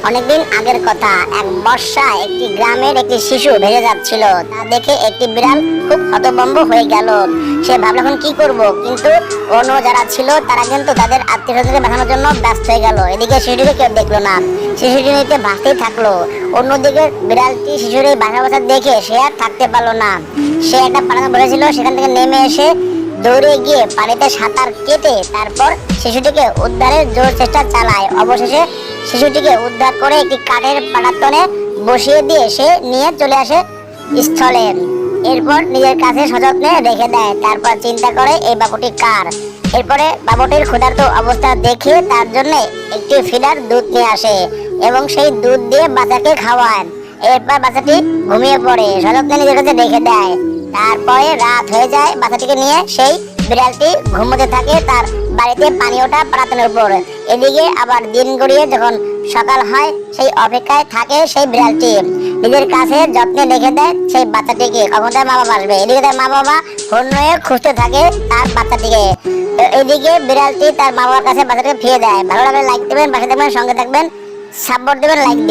অনেকদিন আগের কথা, এক বর্ষায় একটি গ্রামের একটি শিশু ভেসে যাচ্ছিল। তা দেখে একটি বিড়াল খুব হতভম্ব হয়ে গেল। সে ভাবল এখন কি করব, কিন্তু অন্য যারা ছিল তারা কিন্তু তাদের আত্মীয়স্বজনকে বাঁচানোর জন্য ব্যস্ত হয়ে গেল। এদিকে শিশুটিকে কেউ দেখলো না, শিশুটি নিতে ভাসতেই থাকলো। অন্যদিকে বিড়ালটি শিশুর এই বাসা দেখে সে আর থাকতে পারলো না। সে একটা পালাতে বসেছিল, সেখান থেকে নেমে এসে দৌড়ে গিয়ে পানিতে সাঁতার কেটে তারপর শিশুটিকে উদ্ধারের জোর চেষ্টা চালায়। অবশেষে শিশুটিকে উদ্ধার করে একটি কাঠের পাটাতনে বসিয়ে দিয়ে সে নিয়ে চলে আসে স্থলে। এরপর নিজের কাছে সযত্নে রেখে দেয়। তারপর চিন্তা করে এই বাবুটি কার। এরপরে বাবুটির ক্ষুধার্ত অবস্থা দেখে তার জন্য একটি ফিডার দুধ নিয়ে আসে এবং সেই দুধ দিয়ে বাচ্চাকে খাওয়ায়। এরপর বাচ্চাটি ঘুমিয়ে পড়ে, সযত্নে নিজের কাছে রেখে দেয়। তারপরে রাত হয়ে যায়, বাচ্চাটিকে নিয়ে সেই বিড়ালটি ঘুমোতে থাকে তার বাড়িতে পানি ওঠা পাটাতনের উপর। এদিকে আবার দিন গড়িয়ে যখন সকাল হয় সেই অপেক্ষায় থাকে সেই বিড়ালটি, নিজের কাছে যত্নে রেখে দেয় সেই বাচ্চাটিকে কখন তার মা বাবা আসবে। এদিকে তার মা বাবা হন্য হয়ে খুঁজতে থাকে তার বাচ্চাটিকে। এদিকে বিড়ালটি তার মা বাবার কাছে বাচ্চাটিকে ফিরে দেয়। ভালো লাগলে লাইক দেবেন, পাশে থাকবেন, সঙ্গে থাকবেন, সাপোর্ট দেবেন, লাইক দিবেন।